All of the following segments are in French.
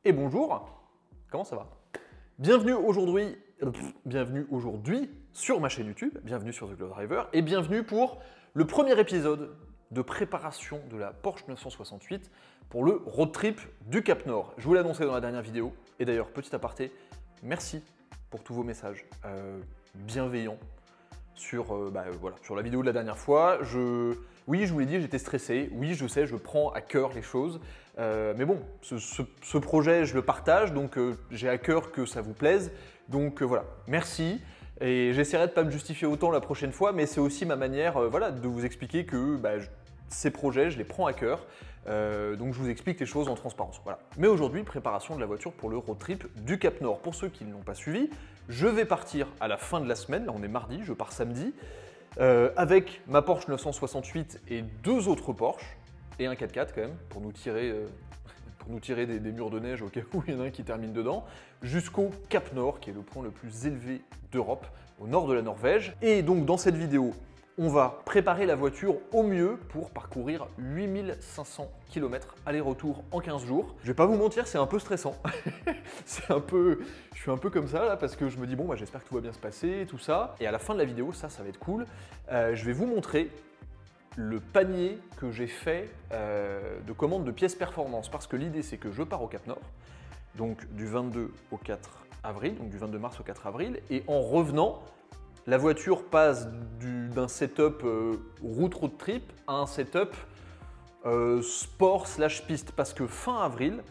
Et bonjour, comment ça va? Bienvenue aujourd'hui sur ma chaîne YouTube, bienvenue sur The Glow Driver et bienvenue pour le premier épisode de préparation de la Porsche 968 pour le road trip du Cap Nord. Je vous l'ai annoncé dans la dernière vidéo et d'ailleurs, petit aparté, merci pour tous vos messages bienveillants sur la vidéo de la dernière fois. Oui, je vous l'ai dit, j'étais stressé. Oui, je sais, je prends à cœur les choses. Mais bon, ce projet, je le partage, donc j'ai à cœur que ça vous plaise. Donc voilà, merci. Et j'essaierai de ne pas me justifier autant la prochaine fois, mais c'est aussi ma manière de vous expliquer que ces projets, je les prends à cœur. Donc je vous explique les choses en transparence. Voilà. Mais aujourd'hui, préparation de la voiture pour le road trip du Cap Nord. Pour ceux qui ne l'ont pas suivi, je vais partir à la fin de la semaine. Là, on est mardi, je pars samedi. Avec ma Porsche 968 et deux autres Porsche, et un 4x4 quand même, pour nous tirer des murs de neige au cas où il y en a un qui termine dedans, jusqu'au Cap Nord, qui est le point le plus élevé d'Europe, au nord de la Norvège. Et donc dans cette vidéo, on va préparer la voiture au mieux pour parcourir 8500 km aller-retour en 15 jours. Je vais pas vous mentir, c'est un peu stressant. Je suis un peu comme ça là parce que je me dis bon j'espère que tout va bien se passer, tout ça. Et à la fin de la vidéo, ça va être cool. Je vais vous montrer le panier que j'ai fait de commande de pièces performance parce que l'idée c'est que je pars au Cap Nord, donc du 22 au 4 avril, donc du 22 mars au 4 avril, et en revenant, la voiture passe d'un setup route road trip à un setup sport / piste parce que fin avril,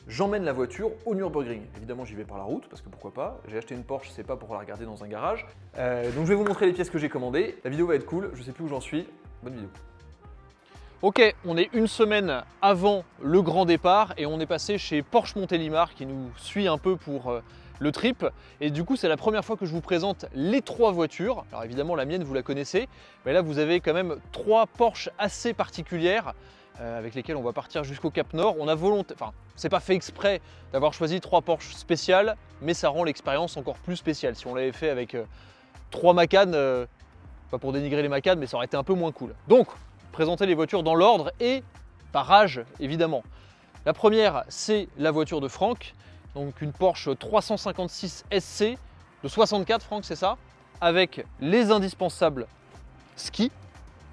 j'emmène la voiture au Nürburgring. Évidemment, j'y vais par la route parce que pourquoi pas. J'ai acheté une Porsche, c'est pas pour la regarder dans un garage. Donc je vais vous montrer les pièces que j'ai commandées. La vidéo va être cool, je sais plus où j'en suis. Bonne vidéo. Ok, on est une semaine avant le grand départ et on est passé chez Porsche Montélimar qui nous suit un peu pour le trip. Et du coup, c'est la première fois que je vous présente les trois voitures. Alors évidemment, la mienne, vous la connaissez. Mais là, vous avez quand même trois Porsche assez particulières avec lesquelles on va partir jusqu'au Cap Nord. On a volonté, enfin, c'est pas fait exprès d'avoir choisi trois Porsche spéciales, mais ça rend l'expérience encore plus spéciale. Si on l'avait fait avec trois Macan, pas pour dénigrer les Macan, mais ça aurait été un peu moins cool. Donc, présenter les voitures dans l'ordre et par âge, évidemment. La première, c'est la voiture de Franck, donc une Porsche 356 SC de 64, Franck, c'est ça, avec les indispensables ski,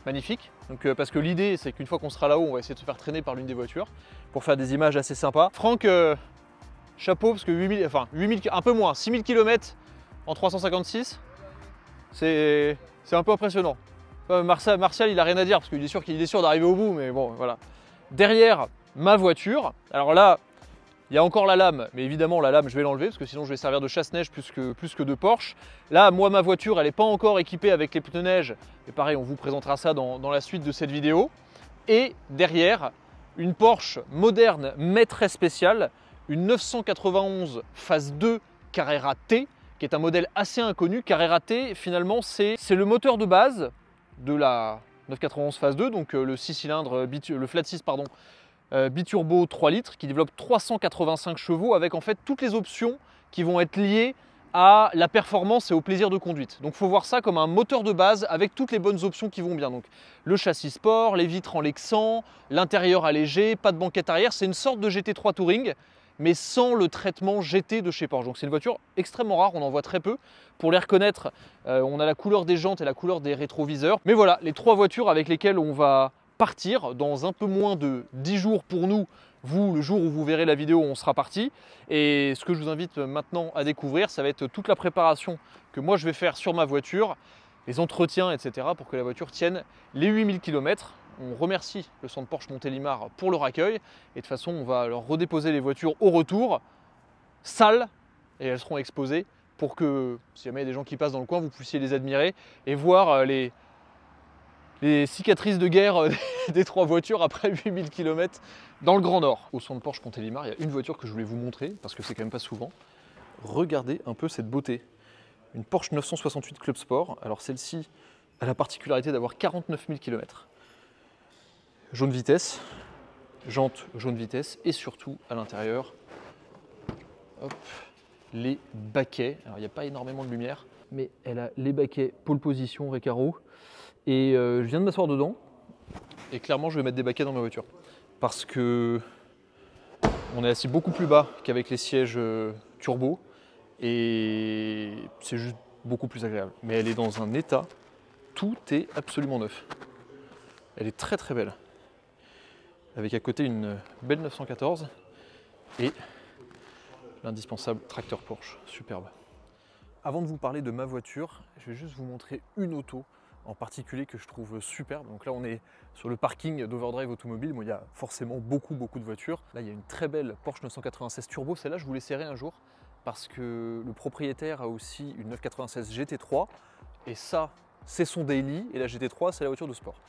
magnifique. Donc, parce que l'idée, c'est qu'une fois qu'on sera là-haut, on va essayer de se faire traîner par l'une des voitures pour faire des images assez sympas. Franck, chapeau, parce que un peu moins, 6000 km en 356, c'est un peu impressionnant. Martial, il a rien à dire parce qu'il est sûr d'arriver au bout, mais bon, voilà. Derrière, ma voiture. Alors là, il y a encore la lame, mais évidemment, la lame, je vais l'enlever parce que sinon, je vais servir de chasse-neige plus que de Porsche. Là, moi, ma voiture, elle n'est pas encore équipée avec les pneus neige. Et pareil, on vous présentera ça dans la suite de cette vidéo. Et derrière, une Porsche moderne, mais très spéciale, une 991 phase 2 Carrera T, qui est un modèle assez inconnu. Carrera T, finalement, c'est le moteur de base de la 991 phase 2, donc le 6 cylindres, le flat 6 pardon, biturbo 3 litres qui développe 385 chevaux avec en fait toutes les options qui vont être liées à la performance et au plaisir de conduite. Donc il faut voir ça comme un moteur de base avec toutes les bonnes options qui vont bien. Donc le châssis sport, les vitres en Lexan, l'intérieur allégé, pas de banquette arrière, c'est une sorte de GT3 Touring mais sans le traitement GT de chez Porsche. Donc c'est une voiture extrêmement rare, on en voit très peu. Pour les reconnaître, on a la couleur des jantes et la couleur des rétroviseurs. Mais voilà, les trois voitures avec lesquelles on va partir dans un peu moins de 10 jours pour nous. Vous, le jour où vous verrez la vidéo, on sera parti. Et ce que je vous invite maintenant à découvrir, ça va être toute la préparation que moi je vais faire sur ma voiture, les entretiens, etc. pour que la voiture tienne les 8000 km. On remercie le centre Porsche Montélimar pour leur accueil. Et de toute façon, on va leur redéposer les voitures au retour, sales, et elles seront exposées pour que, si jamais il y a des gens qui passent dans le coin, vous puissiez les admirer et voir les cicatrices de guerre des trois voitures après 8000 km dans le Grand Nord. Au centre Porsche Montélimar, il y a une voiture que je voulais vous montrer, parce que c'est quand même pas souvent. Regardez un peu cette beauté. Une Porsche 968 Club Sport. Alors celle-ci a la particularité d'avoir 49 000 km. Jaune vitesse, jante jaune vitesse et surtout à l'intérieur, les baquets. Alors il n'y a pas énormément de lumière, mais elle a les baquets pole position, Recaro. Et je viens de m'asseoir dedans et clairement je vais mettre des baquets dans ma voiture parce que On est assis beaucoup plus bas qu'avec les sièges turbo et c'est juste beaucoup plus agréable. Mais elle est dans un état, tout est absolument neuf. Elle est très très belle. Avec à côté une belle 914 et l'indispensable tracteur Porsche, superbe. Avant de vous parler de ma voiture, je vais juste vous montrer une auto en particulier que je trouve superbe. Donc là on est sur le parking d'Overdrive Automobile, bon, il y a forcément beaucoup de voitures. Là il y a une très belle Porsche 996 Turbo, celle-là je vous l'essaierai un jour parce que le propriétaire a aussi une 996 GT3 et ça c'est son daily et la GT3 c'est la voiture de sport.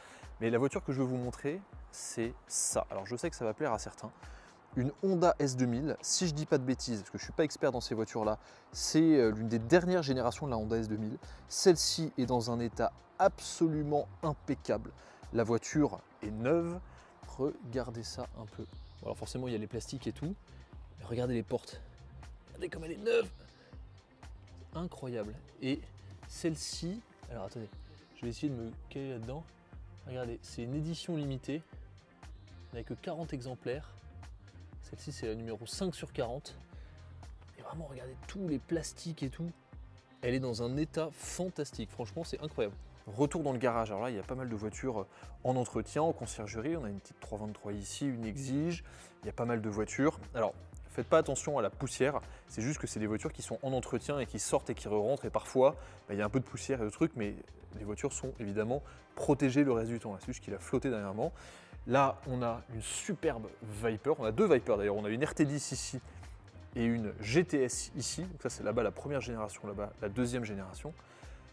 Mais la voiture que je vais vous montrer c'est ça. Alors je sais que ça va plaire à certains. Une Honda S2000, si je dis pas de bêtises, parce que je ne suis pas expert dans ces voitures-là, c'est l'une des dernières générations de la Honda S2000. Celle-ci est dans un état absolument impeccable. La voiture est neuve. Regardez ça un peu. Bon, alors forcément, il y a les plastiques et tout. Mais regardez les portes. Regardez comme elle est neuve. Incroyable. Et celle-ci, alors attendez, je vais essayer de me caler là-dedans. Regardez, c'est une édition limitée. Il n'y a que 40 exemplaires. Celle-ci, c'est la numéro 5 sur 40. Et vraiment, regardez tous les plastiques et tout. Elle est dans un état fantastique. Franchement, c'est incroyable. Retour dans le garage. Alors là, il y a pas mal de voitures en entretien, en conciergerie. On a une petite 323 ici, une Exige. Il y a pas mal de voitures. Alors, faites pas attention à la poussière. C'est juste que c'est des voitures qui sont en entretien et qui sortent et qui re-rentrent. Et parfois, il y a un peu de poussière et de trucs, mais les voitures sont évidemment protégées le reste du temps. C'est juste qu'il a flotté dernièrement. Là, on a une superbe Viper. On a deux Vipers d'ailleurs. On a une RT10 ici et une GTS ici. Donc ça, c'est là-bas la première génération, là-bas la deuxième génération.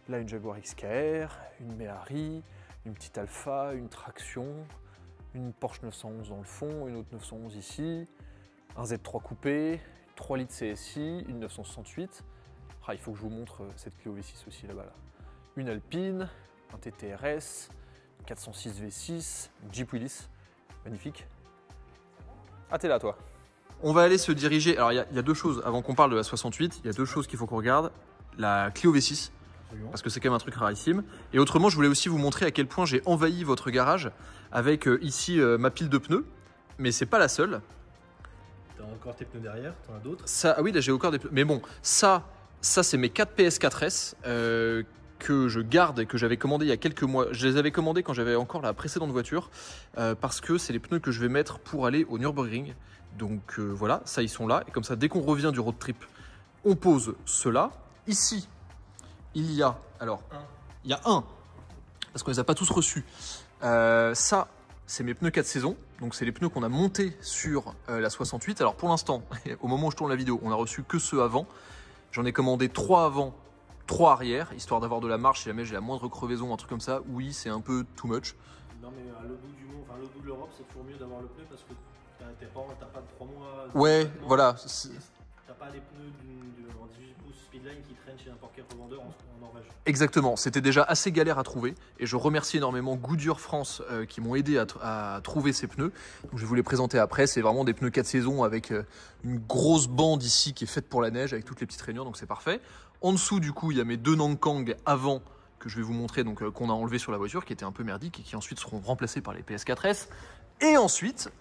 Là, une Jaguar XKR, une Méhari, une petite Alpha, une traction, une Porsche 911 dans le fond, une autre 911 ici, un Z3 coupé, 3 litres CSI, une 968. Ah, il faut que je vous montre cette Clio V6 aussi là-bas. Là. Une Alpine, un TTRS, 406 V6, Jeep Willys, magnifique. Ah, t'es là, toi. On va aller se diriger. Alors, il y a deux choses, avant qu'on parle de la 68, il y a deux choses qu'il faut qu'on regarde. La Clio V6, parce que c'est quand même un truc rarissime. Et autrement, je voulais aussi vous montrer à quel point j'ai envahi votre garage avec ici ma pile de pneus. Mais c'est pas la seule. T'as encore tes pneus derrière, t'en as d'autres? Ça, ah oui, là j'ai encore des pneus. Mais bon, ça c'est mes 4 PS4S. Que je garde et que j'avais commandé il y a quelques mois. Je les avais commandés quand j'avais encore la précédente voiture parce que c'est les pneus que je vais mettre pour aller au Nürburgring. Donc voilà, ça ils sont là. Et comme ça, dès qu'on revient du road trip, on pose ceux-là. Ici, il y a, alors, il y a un, parce qu'on les a pas tous reçus. Ça, c'est mes pneus 4 saisons. Donc c'est les pneus qu'on a montés sur la 68. Alors pour l'instant, au moment où je tourne la vidéo, on a reçu que ceux avant. J'en ai commandé 3 avant, 3 arrière, histoire d'avoir de la marge si jamais j'ai la moindre crevaison, un truc comme ça. Oui, c'est un peu too much. Non, mais à l'autre bout du monde, enfin à l'autre bout de l'Europe, c'est toujours mieux d'avoir le pneu parce que t'as pas de 3 mois. Ouais, voilà. T'as pas les pneus en 18 pouces Speedline qui traînent chez n'importe quel revendeur en Norvège. Exactement, c'était déjà assez galère à trouver et je remercie énormément Goodyear France qui m'ont aidé à trouver ces pneus. Donc, je vais vous les présenter après. C'est vraiment des pneus 4 saisons avec une grosse bande ici qui est faite pour la neige avec toutes les petites rainures, donc c'est parfait. En dessous, du coup, il y a mes deux Nankang avant que je vais vous montrer, donc qu'on a enlevé sur la voiture, qui étaient un peu merdiques et qui ensuite seront remplacés par les PS4S. Et ensuite,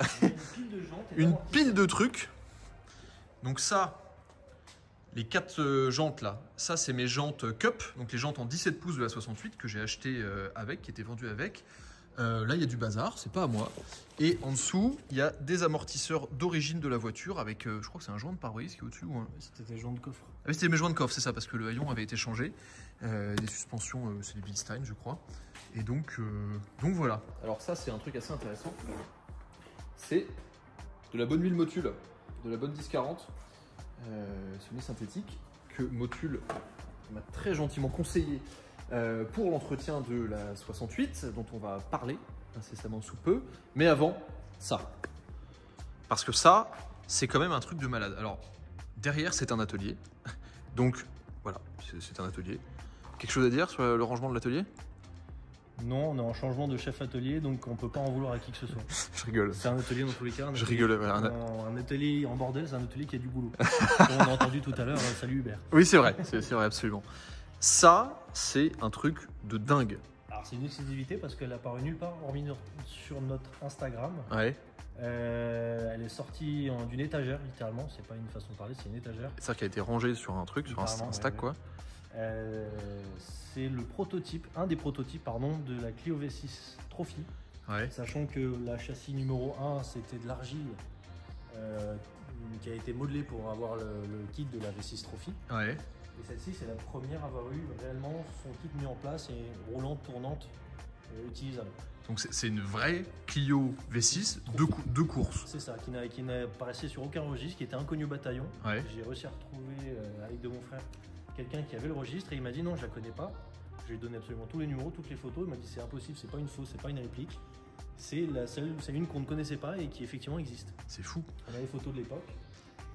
une pile de trucs. Donc ça, les 4 jantes là, ça c'est mes jantes Cup, donc les jantes en 17 pouces de la 68 que j'ai acheté avec, qui étaient vendues avec. Là, il y a du bazar, c'est pas à moi. Et en dessous, il y a des amortisseurs d'origine de la voiture avec, je crois que c'est un joint de pare-brise qui est au-dessus. Ou un... C'était tes joints de coffre. Ah oui, c'était mes joints de coffre, c'est ça, parce que le haillon avait été changé. Des suspensions, c'est des Bilstein, je crois. Et donc voilà. Alors ça, c'est un truc assez intéressant. C'est de la bonne huile Motul, de la bonne 1040, semi-synthétique, que Motul m'a très gentiment conseillé pour l'entretien de la 68, dont on va parler incessamment sous peu. Mais avant, ça. Parce que ça, c'est quand même un truc de malade. Alors, derrière, c'est un atelier. Donc, voilà, c'est un atelier. Quelque chose à dire sur le rangement de l'atelier? Non, on est en changement de chef atelier, donc on peut pas en vouloir à qui que ce soit. Je rigole. C'est un atelier dans tous les cas. Je rigole. Un atelier en bordel, c'est un atelier qui a du boulot. Comme on a entendu tout à l'heure, salut Hubert. Oui, c'est vrai, absolument. Ça, c'est un truc de dingue. Alors c'est une exclusivité parce qu'elle apparaît nulle part, hormis sur notre Instagram. Ouais. Elle est sortie d'une étagère, littéralement. C'est pas une façon de parler, c'est une étagère. C'est ça qui a été rangé sur un truc, sur un stack, ouais. quoi. C'est le prototype, un des prototypes, pardon, de la Clio V6 Trophy. Ouais. Sachant que la châssis numéro 1, c'était de l'argile qui a été modelée pour avoir le kit de la V6 Trophy. Ouais. Et celle-ci, c'est la première à avoir eu réellement son kit mis en place et roulante, tournante, utilisable. Donc c'est une vraie Clio V6 de course. C'est ça, qui n'apparaissait sur aucun registre, qui était inconnu au bataillon. Ouais. J'ai réussi à retrouver, avec de mon frère, quelqu'un qui avait le registre et il m'a dit non, je la connais pas. Je lui ai donné absolument tous les numéros, toutes les photos. Il m'a dit c'est impossible, c'est pas une fausse, c'est pas une réplique. C'est une qu'on ne connaissait pas et qui effectivement existe. C'est fou. On a les photos de l'époque.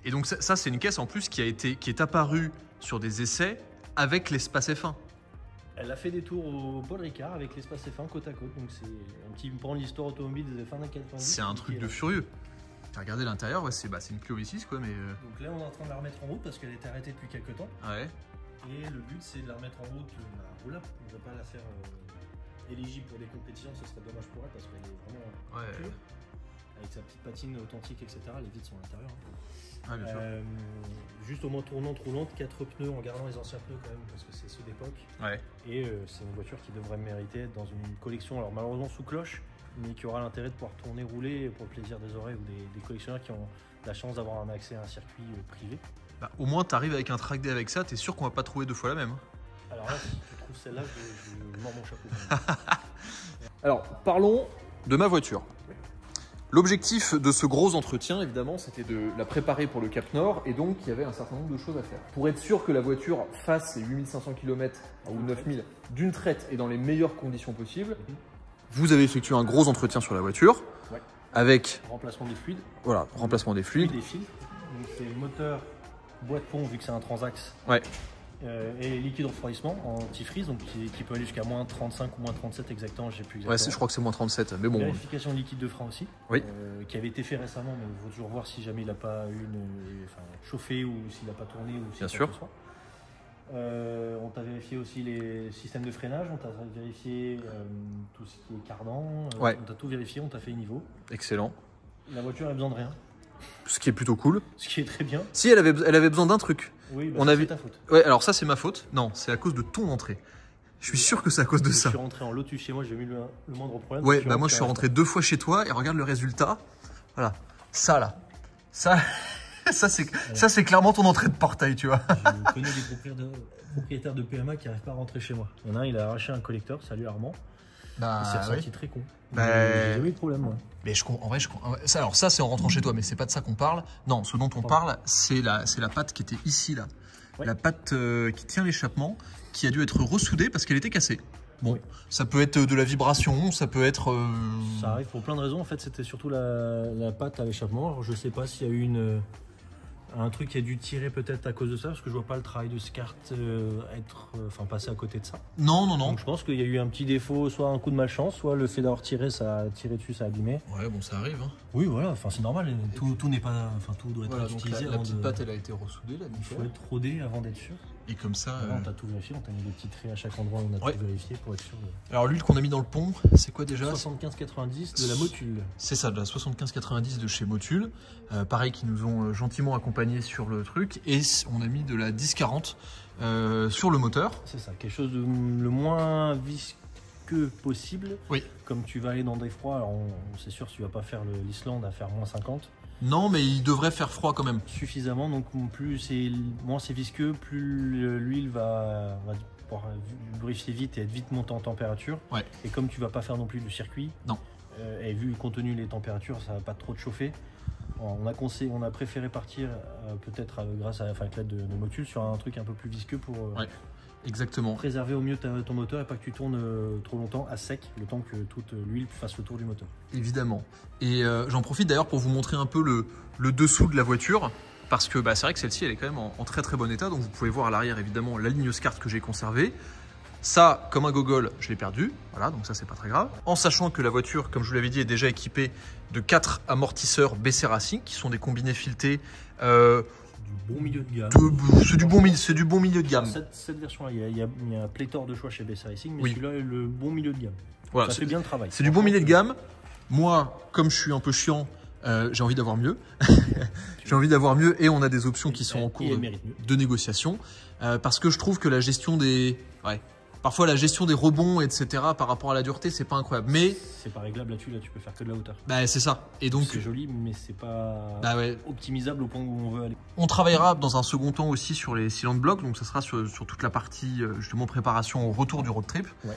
Et donc ça c'est une caisse en plus qui est apparue sur des essais avec l'espace F1. Elle a fait des tours au Paul Ricard avec l'espace F1 côte à côte. Donc c'est un petit pan de l'histoire automobile des fins des 90. C'est un truc de furieux. T'as regardé l'intérieur, ouais, c'est une Clio V6 quoi, mais. Donc là on est en train de la remettre en route parce qu'elle était arrêtée depuis quelques temps. Ouais. Et le but c'est de la remettre en route roulable. On ne va pas la faire éligible pour des compétitions, ce serait dommage pour elle parce qu'elle est vraiment pure. Avec sa petite patine authentique, etc. Les vitres sont à l'intérieur. Ouais, bien sûr. Juste au moins tournante, roulante, 4 pneus en gardant les anciens pneus quand même parce que c'est ceux d'époque. Ouais. Et c'est une voiture qui devrait mériter d'être dans une collection, alors malheureusement sous cloche, mais qui aura l'intérêt de pouvoir tourner, rouler pour le plaisir des oreilles ou des collectionneurs qui ont la chance d'avoir un accès à un circuit privé. Bah, au moins t'arrives avec un track day avec ça, t'es sûr qu'on va pas trouver deux fois la même. Alors là, si tu trouves celle-là, je mords mon chapeau. Alors, parlons de ma voiture. L'objectif de ce gros entretien, évidemment, c'était de la préparer pour le Cap Nord et donc il y avait un certain nombre de choses à faire. Pour être sûr que la voiture fasse les 8500 km ou 9000 d'une traite et dans les meilleures conditions possibles, vous avez effectué un gros entretien sur la voiture avec remplacement des fluides. Voilà, remplacement des fluides. Des fils. Donc c'est moteur, boîte pont vu que c'est un transaxe. Ouais. Et liquide refroidissement en antifreeze, donc qui peut aller jusqu'à moins 35 ou moins 37 exactement, j'ai plus exactement. Ouais, je crois que c'est moins 37, mais bon. Vérification de liquide de frein aussi, oui. Qui avait été fait récemment, mais il faut toujours voir si jamais il n'a pas chauffé ou s'il n'a pas tourné ou si bien sûr. On t'a vérifié aussi les systèmes de freinage, on t'a vérifié tout ce qui est cardan, ouais. On t'a tout vérifié, on t'a fait niveau. Excellent. La voiture a besoin de rien. Ce qui est plutôt cool. Ce qui est très bien. Si, elle avait besoin d'un truc. Oui, bah c'est ta faute. Ouais, alors ça c'est ma faute. Non, c'est à cause de ton entrée. Je suis sûr que c'est à cause de ça. Je suis rentré en Lotus chez moi, j'ai eu le moindre problème. Ouais, bah moi je suis rentré 2 fois chez toi et regarde le résultat. Voilà. Ça là. Ça c'est clairement ton entrée de portail, tu vois. Je connais des propriétaires de PMA qui n'arrivent pas à rentrer chez moi. Il y en a un, il a arraché un collecteur, salut Armand. Bah, il s'est ressenti très con. Bah, j'ai jamais eu de problème, moi. Mais en vrai, alors ça, c'est en rentrant chez toi, mais c'est pas de ça qu'on parle. Non, ce dont on parle, c'est la patte qui était ici, là. Ouais. La patte qui tient l'échappement, qui a dû être ressoudée parce qu'elle était cassée. Bon, oui. Ça peut être de la vibration, ça peut être... Ça arrive pour plein de raisons. En fait, c'était surtout la patte à l'échappement. Je sais pas s'il y a eu un truc qui a dû tirer peut-être à cause de ça, parce que je vois pas le travail de SCART passer à côté de ça. Non, non, non. Donc je pense qu'il y a eu un petit défaut, soit un coup de malchance, soit le fait d'avoir tiré, ça a tiré dessus, ça a abîmé. Ouais, bon, ça arrive. Hein. Oui, voilà, enfin c'est normal. Tout n'est pas, tout doit être voilà, utilisé. La petite patte, elle a été ressoudée là. Il faut être rodé avant d'être sûr. Et comme ça. On t'a tout vérifié, on t'a mis des petits traits à chaque endroit, on a tout vérifié pour être sûr. Alors l'huile qu'on a mis dans le pont, c'est quoi déjà? 75-90 de la Motul. C'est ça, de la 75-90 de chez Motul. Pareil, qui nous ont gentiment accompagnés sur le truc. Et on a mis de la 10-40 sur le moteur. C'est ça, quelque chose de le moins visqueux possible. Oui. Comme tu vas aller dans des froids, alors c'est sûr que tu vas pas faire l'Islande à faire moins 50. Non, mais il devrait faire froid quand même. Suffisamment, donc moins c'est visqueux, plus l'huile va pouvoir lubrifier vite et être vite montée en température. Ouais. Et comme tu vas pas faire non plus du circuit, non. Et vu compte tenu les températures, ça va pas trop te chauffer. On a préféré partir peut-être grâce à avec l'aide de Motul sur un truc un peu plus visqueux pour exactement. Préserver au mieux ton moteur et pas que tu tournes trop longtemps à sec, le temps que toute l'huile fasse le tour du moteur. Évidemment. Et j'en profite d'ailleurs pour vous montrer un peu le dessous de la voiture, parce que c'est vrai que celle-ci elle est quand même en très très bon état, donc vous pouvez voir à l'arrière évidemment la ligne SCART que j'ai conservée. Ça, comme un gogol, je l'ai perdu, voilà, donc ça c'est pas très grave. En sachant que la voiture, comme je vous l'avais dit, est déjà équipée de 4 amortisseurs BC Racing, qui sont des combinés filetés. Du bon milieu de gamme. C'est du bon milieu de gamme. Cette version-là, il y a pléthore de choix chez BC Racing, mais celui-là est le bon milieu de gamme. Voilà, ça fait bien le travail. C'est du bon milieu de gamme. Moi, comme je suis un peu chiant, j'ai envie d'avoir mieux. J'ai envie d'avoir mieux et on a des options qui sont en cours de négociation. Parce que je trouve que la gestion des... Parfois, la gestion des rebonds, etc., par rapport à la dureté, c'est pas incroyable. Mais c'est pas réglable là-dessus, là, tu peux faire que de la hauteur. Bah, c'est ça. Et donc, c'est joli, mais c'est pas optimisable au point où on veut aller. On travaillera dans un second temps aussi sur les cylindres blocs, donc ça sera sur toute la partie, justement, préparation au retour du road trip. Ouais.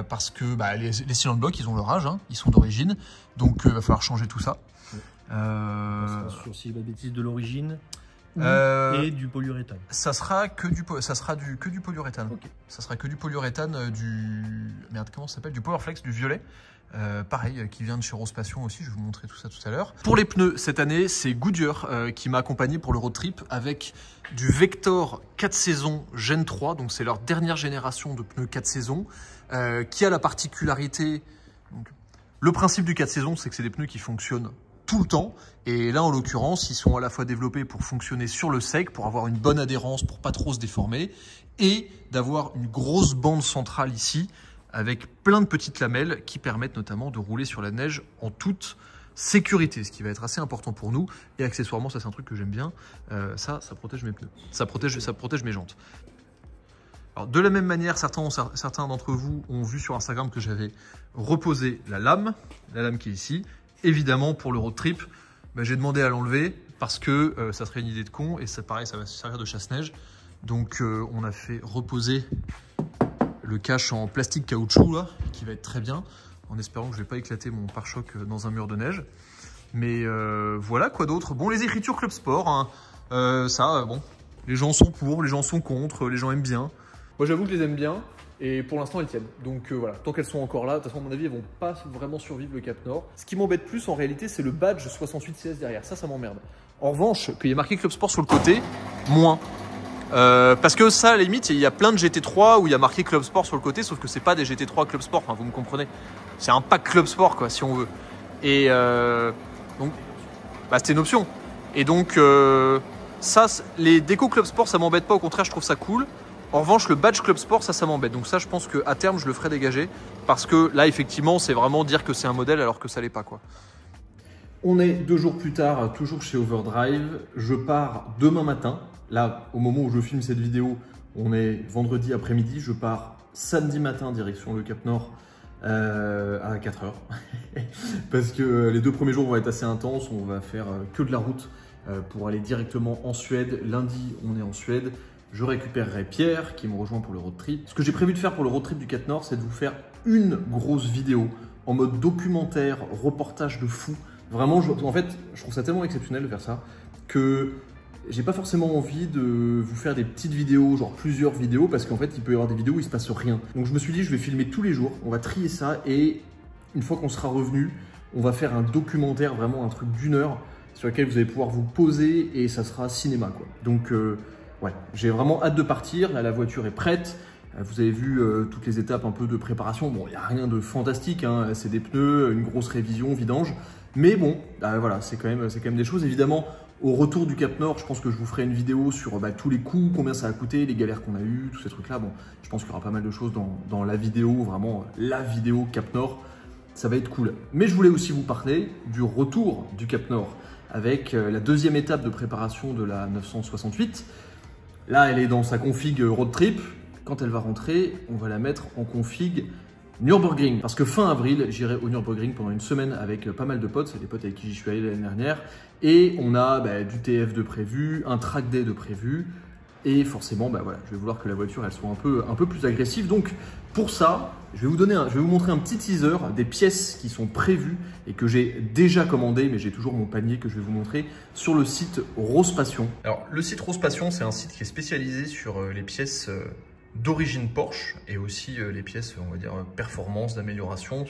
Parce que les cylindres blocs, ils ont leur âge, hein, ils sont d'origine, donc il va falloir changer tout ça. Ouais. Ça sera sur, si je dis pas de bêtises, de l'origine. Et du polyuréthane. Ça sera que du polyuréthane. Okay. Ça sera que du polyuréthane merde, comment ça s'appelle, du Powerflex, du violet. Pareil, qui vient de chez Rose Passion aussi, je vais vous montrer tout ça tout à l'heure. Pour les pneus, cette année, c'est Goodyear qui m'a accompagné pour le road trip avec du Vector 4 saisons Gen 3, donc c'est leur dernière génération de pneus 4 saisons, qui a la particularité... Donc, le principe du 4 saisons, c'est que c'est des pneus qui fonctionnent tout le temps, et là en l'occurrence ils sont à la fois développés pour fonctionner sur le sec, pour avoir une bonne adhérence, pour pas trop se déformer, et d'avoir une grosse bande centrale ici avec plein de petites lamelles qui permettent notamment de rouler sur la neige en toute sécurité, ce qui va être assez important pour nous. Et accessoirement, ça c'est un truc que j'aime bien, ça protège mes pneus, ça protège mes jantes. Alors, de la même manière, certains d'entre vous ont vu sur Instagram que j'avais reposé la lame qui est ici. Évidemment, pour le road trip, j'ai demandé à l'enlever parce que ça serait une idée de con et ça, pareil, ça va servir de chasse-neige. Donc, on a fait reposer le cache en plastique caoutchouc là, qui va être très bien, en espérant que je ne vais pas éclater mon pare-choc dans un mur de neige. Mais voilà, quoi d'autre. Bon, les écritures Club Sport, hein, bon, les gens sont pour, les gens sont contre, les gens aiment bien. Moi, j'avoue que je les aime bien. Et pour l'instant, elles tiennent. Donc voilà, tant qu'elles sont encore là, de toute façon, à mon avis, elles vont pas vraiment survivre le Cap Nord. Ce qui m'embête plus, en réalité, c'est le badge 68 CS derrière. Ça m'emmerde. En revanche, qu'il y ait marqué Club Sport sur le côté, moins. Parce que ça, à la limite, il y a plein de GT3 où il y a marqué Club Sport sur le côté, sauf que c'est pas des GT3 Club Sport, enfin, vous me comprenez. C'est un pack Club Sport, quoi, si on veut. Et donc, c'était une option. Et donc, ça, les décos Club Sport, ça m'embête pas, au contraire, je trouve ça cool. En revanche, le badge Club Sport, ça m'embête. Donc ça, je pense qu'à terme, je le ferai dégager. Parce que là, effectivement, c'est vraiment dire que c'est un modèle alors que ça l'est pas, quoi. On est 2 jours plus tard, toujours chez Overdrive. Je pars demain matin. Là, au moment où je filme cette vidéo, on est vendredi après-midi. Je pars samedi matin, direction le Cap Nord, à 4 heures. Parce que les 2 premiers jours vont être assez intenses. On va faire que de la route pour aller directement en Suède. Lundi, on est en Suède. Je récupérerai Pierre qui me rejoint pour le road trip. Ce que j'ai prévu de faire pour le road trip du Cap Nord, c'est de vous faire une grosse vidéo en mode documentaire, reportage de fou. Vraiment, en fait, je trouve ça tellement exceptionnel de faire ça que j'ai pas forcément envie de vous faire des petites vidéos, genre plusieurs vidéos, parce qu'en fait, il peut y avoir des vidéos où il se passe rien. Donc je me suis dit, je vais filmer tous les jours, on va trier ça et une fois qu'on sera revenu, on va faire un documentaire, vraiment un truc d'1 heure sur lequel vous allez pouvoir vous poser et ça sera cinéma, quoi. Donc ouais, j'ai vraiment hâte de partir. Là, la voiture est prête. Vous avez vu toutes les étapes un peu de préparation. Bon, il n'y a rien de fantastique, hein. C'est des pneus, une grosse révision, vidange. Mais bon, voilà, c'est quand même des choses. Évidemment, au retour du Cap Nord, je pense que je vous ferai une vidéo sur tous les coûts, combien ça a coûté, les galères qu'on a eues, tous ces trucs-là. Bon, je pense qu'il y aura pas mal de choses dans la vidéo, vraiment la vidéo Cap Nord. Ça va être cool. Mais je voulais aussi vous parler du retour du Cap Nord avec la 2e étape de préparation de la 968. Là, elle est dans sa config road trip. Quand elle va rentrer, on va la mettre en config Nürburgring. Parce que fin avril, j'irai au Nürburgring pendant une semaine avec pas mal de potes. C'est des potes avec qui j'y suis allé l'année dernière. Et on a du TF de prévu, un track day de prévu. Et forcément, voilà, je vais vouloir que la voiture elle soit un peu plus agressive. Donc pour ça, je vais vous montrer un petit teaser des pièces qui sont prévues et que j'ai déjà commandées, mais j'ai toujours mon panier que je vais vous montrer sur le site Rose Passion. Alors le site Rose Passion, c'est un site qui est spécialisé sur les pièces d'origine Porsche et aussi les pièces, on va dire, performance, d'amélioration.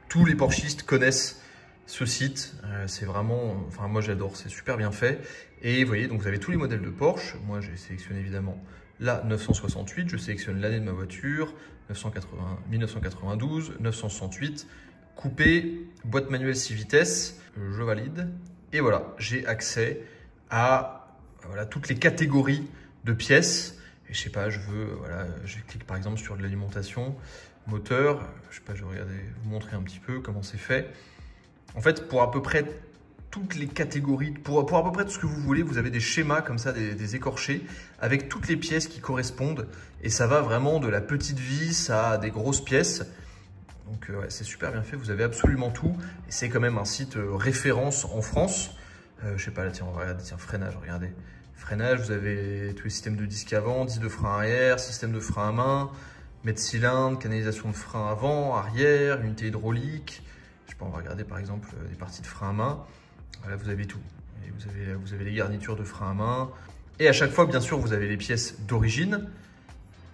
Tous les Porschistes connaissent ce site, c'est vraiment, enfin moi j'adore, c'est super bien fait. Et vous voyez, donc vous avez tous les modèles de Porsche. Moi j'ai sélectionné évidemment la 968, je sélectionne l'année de ma voiture, 1992, 968, coupé, boîte manuelle 6 vitesses, je valide. Et voilà, j'ai accès à toutes les catégories de pièces. Et je sais pas, je clique par exemple sur de l'alimentation, moteur, je sais pas, je vais regarder, vous montrer un petit peu comment c'est fait. En fait, pour à peu près toutes les catégories, pour à peu près tout ce que vous voulez. Vous avez des schémas comme ça, des écorchés, avec toutes les pièces qui correspondent. Et ça va vraiment de la petite vis à des grosses pièces. Donc ouais, c'est super bien fait, vous avez absolument tout. Et c'est quand même un site référence en France. Je sais pas, là, tiens, on va regarder, tiens, freinage, regardez. Freinage, vous avez tous les systèmes de disque avant, disque de frein arrière, système de frein à main, mètre cylindre, canalisation de frein avant, arrière, unité hydraulique. Je sais pas, on va regarder par exemple des parties de frein à main. Là, vous avez tout. Et vous avez les garnitures de frein à main. Et à chaque fois, bien sûr, vous avez les pièces d'origine,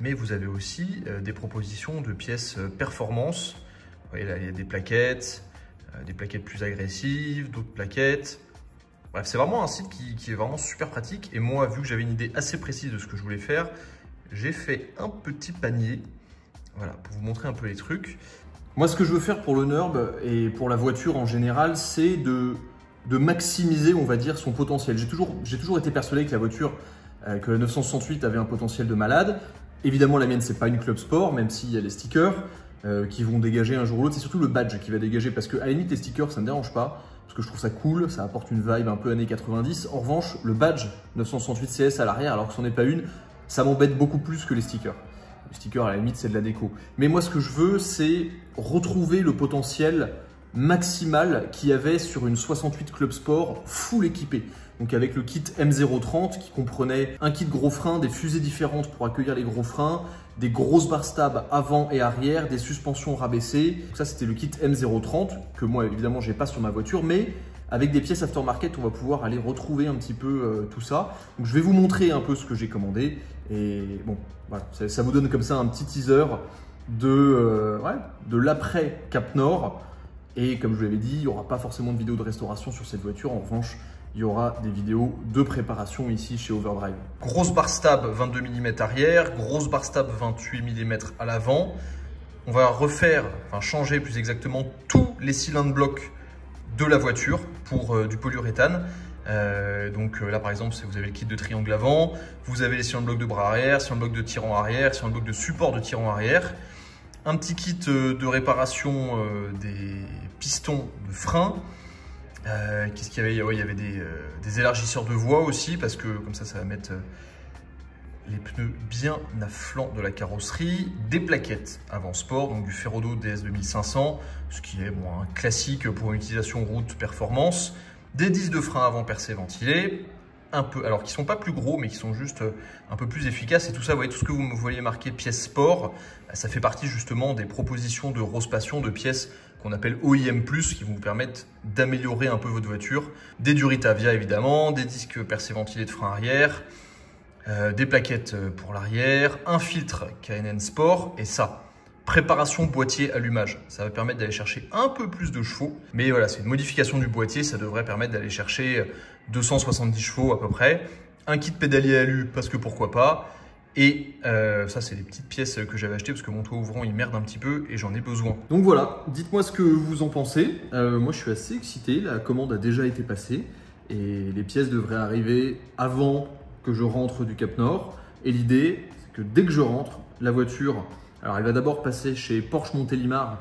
mais vous avez aussi des propositions de pièces performance. Vous voyez là, il y a des plaquettes plus agressives, d'autres plaquettes. Bref, c'est vraiment un site qui est vraiment super pratique. Et moi, vu que j'avais une idée assez précise de ce que je voulais faire, j'ai fait un petit panier, voilà, pour vous montrer un peu les trucs. Moi, ce que je veux faire pour le NURB et pour la voiture en général, c'est de maximiser, on va dire, son potentiel. J'ai toujours été persuadé que la voiture, que la 968 avait un potentiel de malade. Évidemment, la mienne, c'est pas une club sport, même s'il y a les stickers qui vont dégager un jour ou l'autre. C'est surtout le badge qui va dégager, parce que à la limite, les stickers, ça ne me dérange pas, parce que je trouve ça cool, ça apporte une vibe un peu années 90. En revanche, le badge 968 CS à l'arrière, alors que c'en est pas une, ça m'embête beaucoup plus que les stickers. Les stickers, à la limite, c'est de la déco. Mais moi, ce que je veux, c'est retrouver le potentiel maximal qu'il y avait sur une 68 Club Sport full équipée. Donc avec le kit M030 qui comprenait un kit gros frein, des fusées différentes pour accueillir les gros freins, des grosses barres stab avant et arrière, des suspensions rabaissées. Donc ça, c'était le kit M030 que moi, évidemment, j'ai pas sur ma voiture, mais avec des pièces aftermarket, on va pouvoir aller retrouver un petit peu tout ça. Donc je vais vous montrer un peu ce que j'ai commandé. Et bon, voilà, ça vous donne comme ça un petit teaser de l'après Cap Nord. Et comme je vous l'avais dit, il n'y aura pas forcément de vidéo de restauration sur cette voiture. En revanche, il y aura des vidéos de préparation ici chez Overdrive. Grosse barre stab 22 mm arrière, grosse barre stab 28 mm à l'avant. On va changer plus exactement tous les cylindres blocs de la voiture pour du polyuréthane. Donc là par exemple, vous avez le kit de triangle avant, vous avez les cylindres blocs de bras arrière, cylindres blocs de tirant arrière, cylindres blocs de support de tirant arrière. Un petit kit de réparation des pistons de frein. Qu'est-ce qu'il y avait? Il y avait des élargisseurs de voie aussi, parce que comme ça va mettre les pneus bien à flanc de la carrosserie. Des plaquettes avant sport, donc du Ferrodo DS 2500, ce qui est un classique pour une utilisation route performance. Des disques de frein avant percés ventilés. Alors qui sont pas plus gros, mais qui sont juste un peu plus efficaces. Et tout ça, vous voyez, tout ce que vous me voyez marqué pièces sport, ça fait partie justement des propositions de Rose Passion, de pièces qu'on appelle OEM+, qui vont vous permettre d'améliorer un peu votre voiture. Des Duritavia évidemment, des disques percés ventilés de frein arrière, des plaquettes pour l'arrière, un filtre K&N Sport, et ça, préparation boîtier allumage. Ça va permettre d'aller chercher un peu plus de chevaux. Mais voilà, c'est une modification du boîtier, ça devrait permettre d'aller chercher 270 chevaux à peu près. Un kit pédalier alu, parce que pourquoi pas. Et ça, c'est des petites pièces que j'avais achetées parce que mon toit ouvrant, il merde un petit peu et j'en ai besoin. Donc voilà, dites-moi ce que vous en pensez. Moi, je suis assez excité. La commande a déjà été passée et les pièces devraient arriver avant que je rentre du Cap Nord. Et l'idée, c'est que dès que je rentre, la voiture... Alors, elle va d'abord passer chez Porsche Montélimar,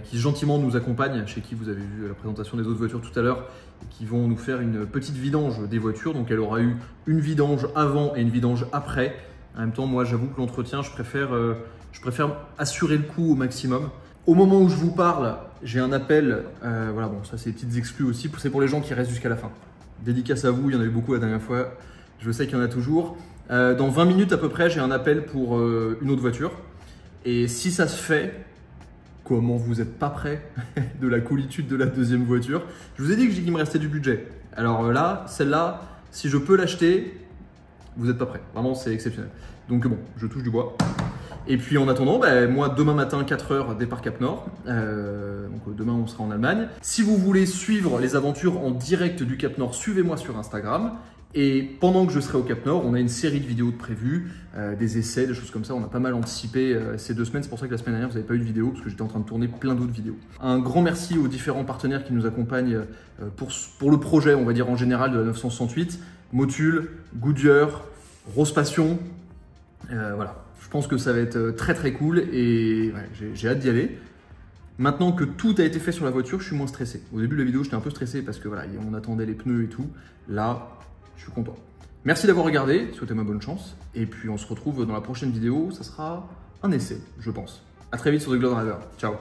qui gentiment nous accompagne, chez qui vous avez vu la présentation des autres voitures tout à l'heure, et qui vont nous faire une petite vidange des voitures. Donc, elle aura eu une vidange avant et une vidange après. En même temps, moi, j'avoue que l'entretien, je préfère assurer le coup au maximum. Au moment où je vous parle, j'ai un appel. Voilà, bon, ça, c'est des petites exclus aussi. C'est pour les gens qui restent jusqu'à la fin. Dédicace à vous, il y en a eu beaucoup la dernière fois. Je sais qu'il y en a toujours. Dans 20 minutes à peu près, j'ai un appel pour une autre voiture. Et si ça se fait, comment vous n'êtes pas prêt de la coolitude de la deuxième voiture? Je vous ai dit qu'il me restait du budget. Alors là, celle-là, si je peux l'acheter, vous n'êtes pas prêt. Vraiment, c'est exceptionnel. Donc bon, je touche du bois. Et puis en attendant, moi, demain matin, 4 h, départ Cap Nord. Donc demain, on sera en Allemagne. Si vous voulez suivre les aventures en direct du Cap Nord, suivez-moi sur Instagram. Et pendant que je serai au Cap Nord, on a une série de vidéos de prévues, des essais, des choses comme ça. On a pas mal anticipé ces 2 semaines. C'est pour ça que la semaine dernière, vous n'avez pas eu de vidéo, parce que j'étais en train de tourner plein d'autres vidéos. Un grand merci aux différents partenaires qui nous accompagnent pour le projet, on va dire en général, de la 968. Motul, Goodyear, Rose Passion. Voilà, je pense que ça va être très très cool et ouais, j'ai hâte d'y aller. Maintenant que tout a été fait sur la voiture, je suis moins stressé. Au début de la vidéo, j'étais un peu stressé parce que voilà, on attendait les pneus et tout. Là, je suis content. Merci d'avoir regardé, souhaitez-moi bonne chance. Et puis on se retrouve dans la prochaine vidéo, ça sera un essai, je pense. A très vite sur The Glow Driver. Ciao.